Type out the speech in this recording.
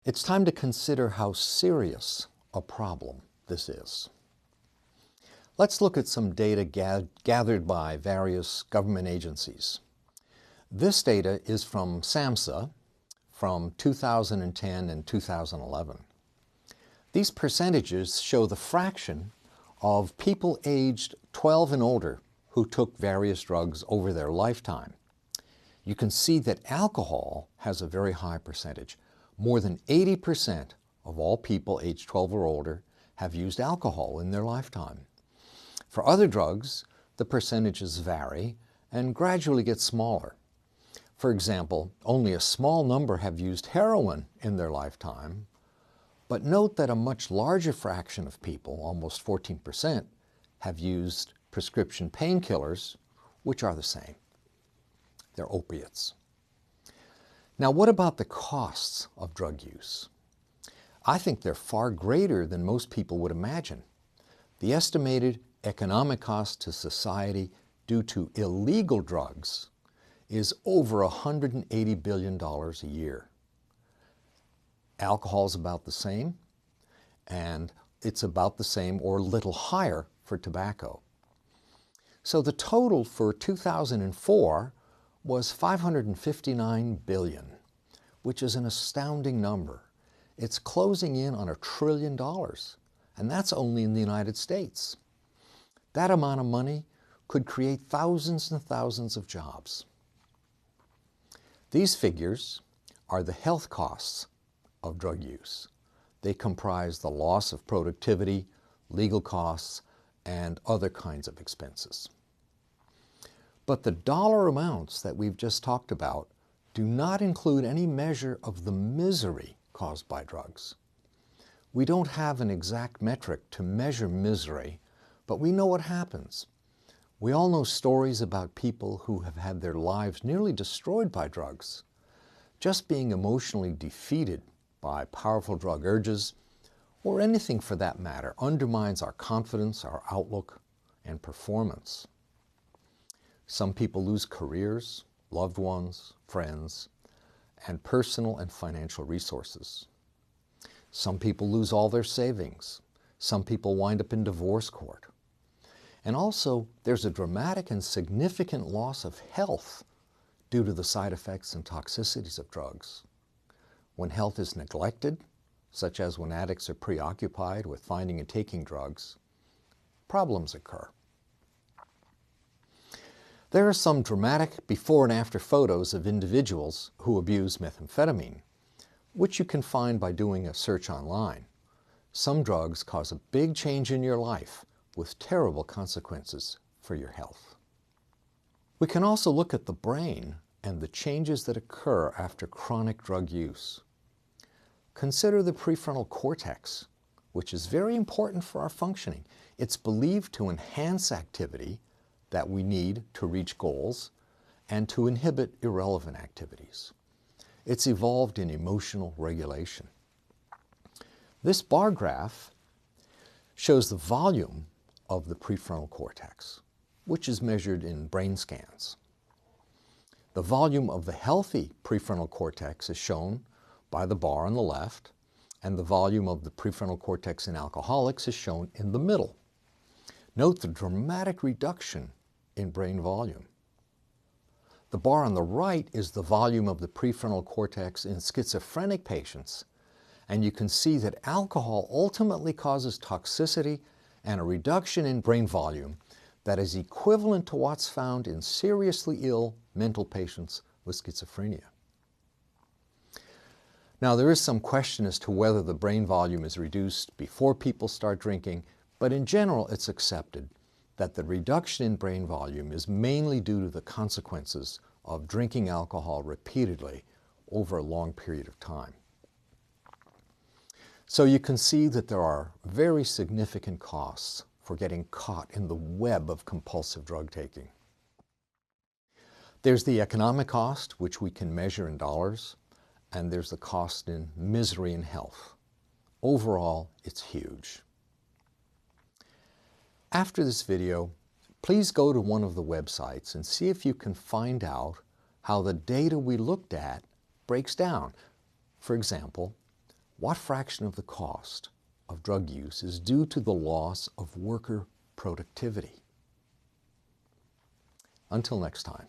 It's time to consider how serious a problem this is. Let's look at some data gathered by various government agencies. This data is from SAMHSA from 2010 and 2011. These percentages show the fraction of people aged 12 and older who took various drugs over their lifetime. You can see that alcohol has a very high percentage. More than 80% of all people aged 12 or older have used alcohol in their lifetime. For other drugs, the percentages vary and gradually get smaller. For example, only a small number have used heroin in their lifetime, but note that a much larger fraction of people, almost 14%, have used prescription painkillers, which are the same. They're opiates. Now, what about the costs of drug use? I think they're far greater than most people would imagine. The estimated economic cost to society due to illegal drugs is over $180 billion a year. Alcohol is about the same, and it's about the same or a little higher for tobacco. So the total for 2004 was $559 billion, which is an astounding number. It's closing in on $1 trillion, and that's only in the United States. That amount of money could create thousands and thousands of jobs. These figures are the health costs of drug use. They comprise the loss of productivity, legal costs, and other kinds of expenses. But the dollar amounts that we've just talked about do not include any measure of the misery caused by drugs. We don't have an exact metric to measure misery, but we know what happens. We all know stories about people who have had their lives nearly destroyed by drugs. Just being emotionally defeated by powerful drug urges, or anything for that matter, undermines our confidence, our outlook, and performance. Some people lose careers, loved ones, friends, and personal and financial resources. Some people lose all their savings. Some people wind up in divorce court. And also, there's a dramatic and significant loss of health due to the side effects and toxicities of drugs. When health is neglected, such as when addicts are preoccupied with finding and taking drugs, problems occur. There are some dramatic before and after photos of individuals who abuse methamphetamine, which you can find by doing a search online. Some drugs cause a big change in your life with terrible consequences for your health. We can also look at the brain and the changes that occur after chronic drug use. Consider the prefrontal cortex, which is very important for our functioning. It's believed to enhance activity that we need to reach goals and to inhibit irrelevant activities. It's evolved in emotional regulation. This bar graph shows the volume of the prefrontal cortex, which is measured in brain scans. The volume of the healthy prefrontal cortex is shown by the bar on the left, and the volume of the prefrontal cortex in alcoholics is shown in the middle. Note the dramatic reduction in brain volume. The bar on the right is the volume of the prefrontal cortex in schizophrenic patients, and you can see that alcohol ultimately causes toxicity and a reduction in brain volume that is equivalent to what's found in seriously ill mental patients with schizophrenia. Now, there is some question as to whether the brain volume is reduced before people start drinking, but in general it's accepted that the reduction in brain volume is mainly due to the consequences of drinking alcohol repeatedly over a long period of time. So you can see that there are very significant costs for getting caught in the web of compulsive drug taking. There's the economic cost, which we can measure in dollars, and there's the cost in misery and health. Overall, it's huge. After this video, please go to one of the websites and see if you can find out how the data we looked at breaks down. For example, What fraction of the cost of drug use is due to the loss of worker productivity? Until next time.